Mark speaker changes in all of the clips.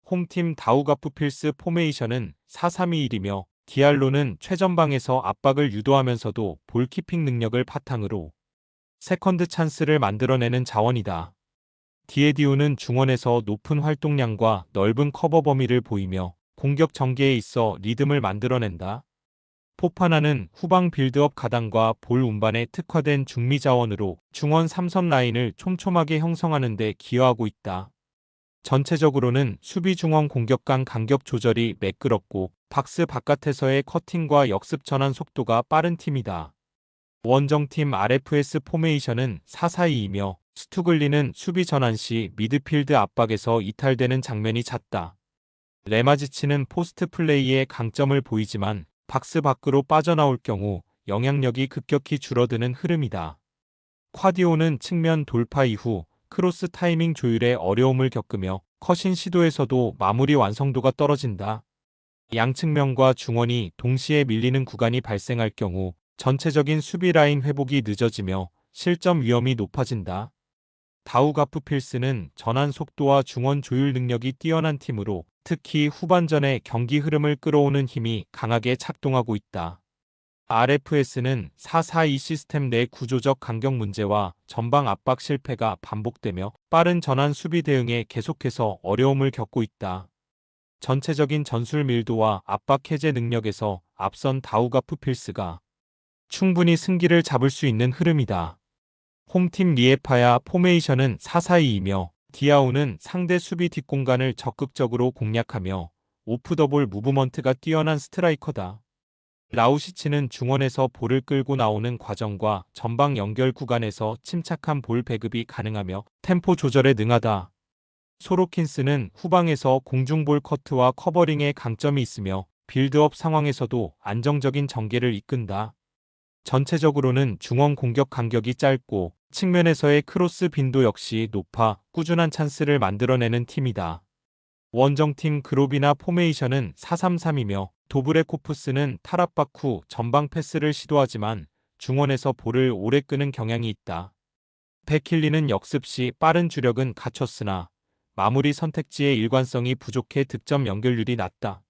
Speaker 1: 홈팀 다우가프필스 포메이션은 4-3-2-1이며 디알로는 최전방에서 압박을 유도하면서도 볼키핑 능력을 바탕으로 세컨드 찬스를 만들어내는 자원이다. 디에디오는 중원에서 높은 활동량과 넓은 커버 범위를 보이며 공격 전개에 있어 리듬을 만들어낸다. 포파나는 후방 빌드업 가담과 볼 운반에 특화된 중미 자원으로 중원 3선 라인을 촘촘하게 형성하는 데 기여하고 있다. 전체적으로는 수비 중원 공격 간 간격 조절이 매끄럽고 박스 바깥에서의 커팅과 역습 전환 속도가 빠른 팀이다. 원정팀 RFS 포메이션은 4-4-2이며 스투글리는 수비 전환 시 미드필드 압박에서 이탈되는 장면이 잦다. 레마지치는 포스트 플레이에 강점을 보이지만 박스 밖으로 빠져나올 경우 영향력이 급격히 줄어드는 흐름이다. 콰디오는 측면 돌파 이후 크로스 타이밍 조율에 어려움을 겪으며 컷인 시도에서도 마무리 완성도가 떨어진다. 양측면과 중원이 동시에 밀리는 구간이 발생할 경우 전체적인 수비 라인 회복이 늦어지며 실점 위험이 높아진다. 다우가프필스는 전환 속도와 중원 조율 능력이 뛰어난 팀으로 특히 후반전에 경기 흐름을 끌어오는 힘이 강하게 작동하고 있다. RFS는 4-4-2 시스템 내 구조적 간격 문제와 전방 압박 실패가 반복되며 빠른 전환 수비 대응에 계속해서 어려움을 겪고 있다. 전체적인 전술 밀도와 압박 해제 능력에서 앞선 다우가프필스가 충분히 승기를 잡을 수 있는 흐름이다. 홈팀 리에파야 포메이션은 4-4-2이며 디아우는 상대 수비 뒷공간을 적극적으로 공략하며 오프더볼 무브먼트가 뛰어난 스트라이커다. 라우시치는 중원에서 볼을 끌고 나오는 과정과 전방 연결 구간에서 침착한 볼 배급이 가능하며 템포 조절에 능하다. 소로킨스는 후방에서 공중볼 커트와 커버링에 강점이 있으며 빌드업 상황에서도 안정적인 전개를 이끈다. 전체적으로는 중원 공격 간격이 짧고 측면에서의 크로스 빈도 역시 높아 꾸준한 찬스를 만들어내는 팀이다. 원정팀 그로비나 포메이션은 4-3-3이며 도브레코프스는 탈압박 후 전방 패스를 시도하지만 중원에서 볼을 오래 끄는 경향이 있다. 베킬리는 역습 시 빠른 주력은 갖췄으나 마무리 선택지의 일관성이 부족해 득점 연결률이 낮다.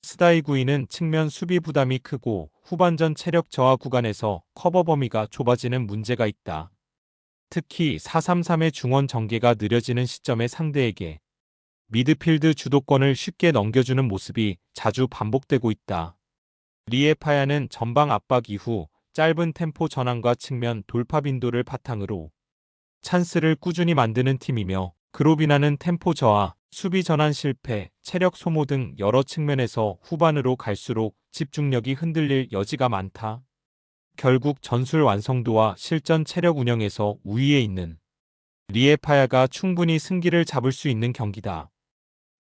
Speaker 1: 스다이구이는 측면 수비 부담이 크고 후반전 체력 저하 구간에서 커버 범위가 좁아지는 문제가 있다. 특히 4-3-3의 중원 전개가 느려지는 시점의 상대에게 미드필드 주도권을 쉽게 넘겨주는 모습이 자주 반복되고 있다. 리에파야는 전방 압박 이후 짧은 템포 전환과 측면 돌파 빈도를 바탕으로 찬스를 꾸준히 만드는 팀이며 그로비나는 템포 저하, 수비 전환 실패, 체력 소모 등 여러 측면에서 후반으로 갈수록 집중력이 흔들릴 여지가 많다. 결국 전술 완성도와 실전 체력 운영에서 우위에 있는 리에파야가 충분히 승기를 잡을 수 있는 경기다.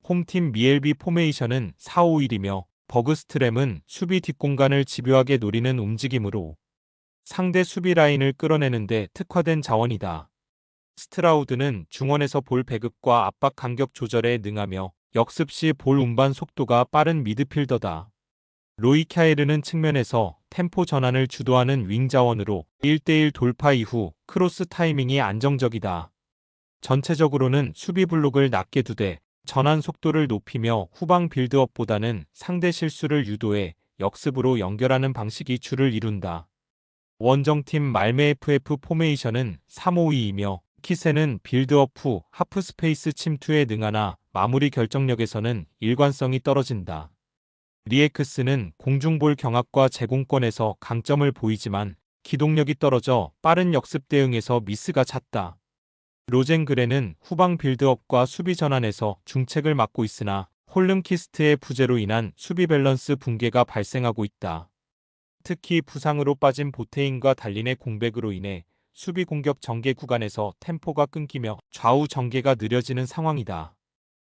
Speaker 1: 홈팀 미엘비 포메이션은 4-5-1이며 버그스트램은 수비 뒷공간을 집요하게 노리는 움직임으로 상대 수비 라인을 끌어내는데 특화된 자원이다. 스트라우드는 중원에서 볼 배급과 압박 간격 조절에 능하며 역습 시 볼 운반 속도가 빠른 미드필더다. 로이캬에르는 측면에서 템포 전환을 주도하는 윙 자원으로 1대1 돌파 이후 크로스 타이밍이 안정적이다. 전체적으로는 수비 블록을 낮게 두되 전환 속도를 높이며 후방 빌드업보다는 상대 실수를 유도해 역습으로 연결하는 방식이 주를 이룬다. 원정팀 말메 FF 포메이션은 3-5-2이며 키세는 빌드업 후 하프 스페이스 침투에 능하나 마무리 결정력에서는 일관성이 떨어진다. 리에크스는 공중볼 경합과 제공권에서 강점을 보이지만 기동력이 떨어져 빠른 역습 대응에서 미스가 잦다. 로젠그레는 후방 빌드업과 수비 전환에서 중책을 맡고 있으나 홀름키스트의 부재로 인한 수비 밸런스 붕괴가 발생하고 있다. 특히 부상으로 빠진 보테인과 달린의 공백으로 인해 수비 공격 전개 구간에서 템포가 끊기며 좌우 전개가 느려지는 상황이다.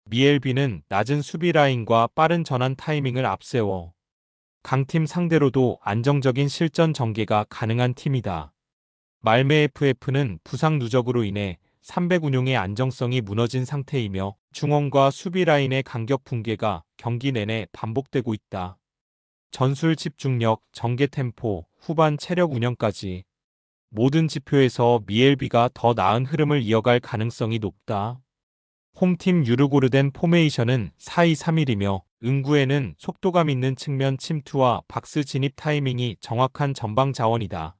Speaker 1: 미엘비는 낮은 수비 라인과 빠른 전환 타이밍을 앞세워 강팀 상대로도 안정적인 실전 전개가 가능한 팀이다. 말메 FF는 부상 누적으로 인해 300 운용의 안정성이 무너진 상태이며 중원과 수비 라인의 간격 붕괴가 경기 내내 반복되고 있다. 전술 집중력, 전개 템포, 후반 체력 운영까지 모든 지표에서 미엘비가 더 나은 흐름을 이어갈 가능성이 높다. 홈팀 유르고르덴 포메이션은 4-2-3-1이며 응구에는 속도감 있는 측면 침투와 박스 진입 타이밍이 정확한 전방 자원이다.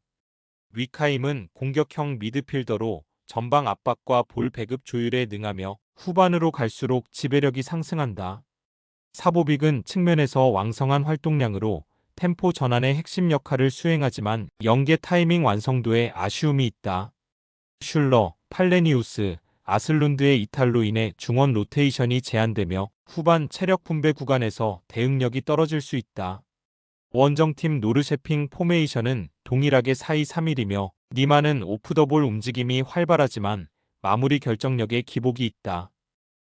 Speaker 1: 위카임은 공격형 미드필더로 전방 압박과 볼 배급 조율에 능하며 후반으로 갈수록 지배력이 상승한다. 사보빅은 측면에서 왕성한 활동량으로 템포 전환의 핵심 역할을 수행하지만 연계 타이밍 완성도에 아쉬움이 있다. 슐러, 팔레니우스, 아슬룬드의 이탈로 인해 중원 로테이션이 제한되며 후반 체력 분배 구간에서 대응력이 떨어질 수 있다. 원정팀 노르셰핑 포메이션은 동일하게 4-2-3-1이며 니마는 오프더볼 움직임이 활발하지만 마무리 결정력에 기복이 있다.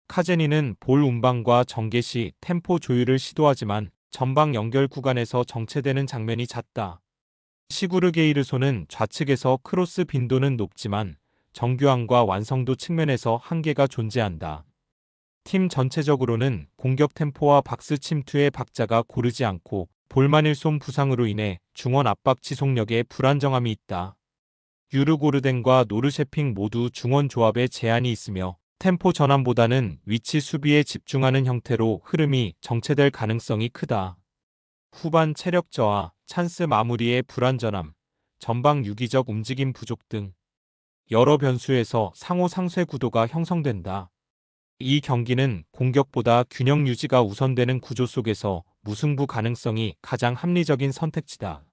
Speaker 1: 카제니는 볼 운반과 전개 시 템포 조율을 시도하지만 전방 연결 구간에서 정체되는 장면이 잦다. 시구르게이르소는 좌측에서 크로스 빈도는 높지만 정교함과 완성도 측면에서 한계가 존재한다. 팀 전체적으로는 공격 템포와 박스 침투의 박자가 고르지 않고 볼만일손 부상으로 인해 중원 압박 지속력에 불안정함이 있다. 유르고르덴과 노르셰핑 모두 중원 조합에 제한이 있으며 템포 전환보다는 위치 수비에 집중하는 형태로 흐름이 정체될 가능성이 크다. 후반 체력 저하, 찬스 마무리의 불안전함, 전방 유기적 움직임 부족 등 여러 변수에서 상호 상쇄 구도가 형성된다. 이 경기는 공격보다 균형 유지가 우선되는 구조 속에서 무승부 가능성이 가장 합리적인 선택지다.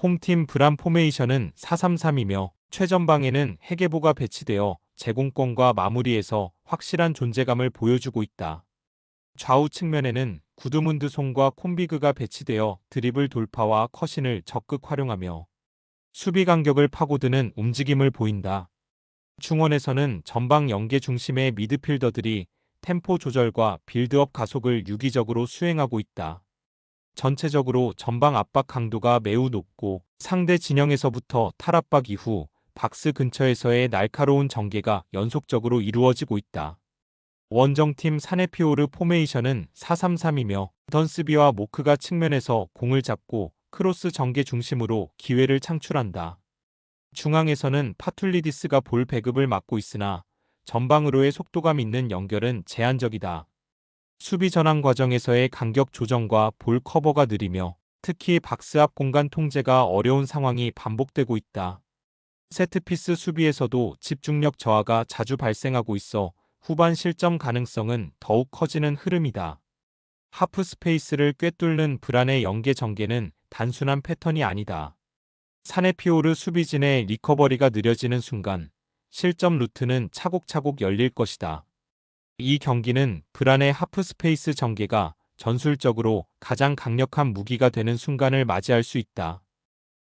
Speaker 1: 홈팀 브람 포메이션은 4-3-3이며 최전방에는 헤게보가 배치되어 제공권과 마무리에서 확실한 존재감을 보여주고 있다. 좌우 측면에는 구드문드 송과 콤비그가 배치되어 드리블 돌파와 컷신을 적극 활용하며 수비 간격을 파고드는 움직임을 보인다. 중원에서는 전방 연계 중심의 미드필더들이 템포 조절과 빌드업 가속을 유기적으로 수행하고 있다. 전체적으로 전방 압박 강도가 매우 높고 상대 진영에서부터 탈압박 이후 박스 근처에서의 날카로운 전개가 연속적으로 이루어지고 있다. 원정팀 사네피오르 포메이션은 4-3-3이며 던스비와 모크가 측면에서 공을 잡고 크로스 전개 중심으로 기회를 창출한다. 중앙에서는 파툴리디스가 볼 배급을 맡고 있으나 전방으로의 속도감 있는 연결은 제한적이다. 수비 전환 과정에서의 간격 조정과 볼 커버가 느리며 특히 박스 앞 공간 통제가 어려운 상황이 반복되고 있다. 세트피스 수비에서도 집중력 저하가 자주 발생하고 있어 후반 실점 가능성은 더욱 커지는 흐름이다. 하프 스페이스를 꿰뚫는 브란의 연계 전개는 단순한 패턴이 아니다. 사네피오르 수비진의 리커버리가 느려지는 순간 실점 루트는 차곡차곡 열릴 것이다. 이 경기는 브란의 하프 스페이스 전개가 전술적으로 가장 강력한 무기가 되는 순간을 맞이할 수 있다.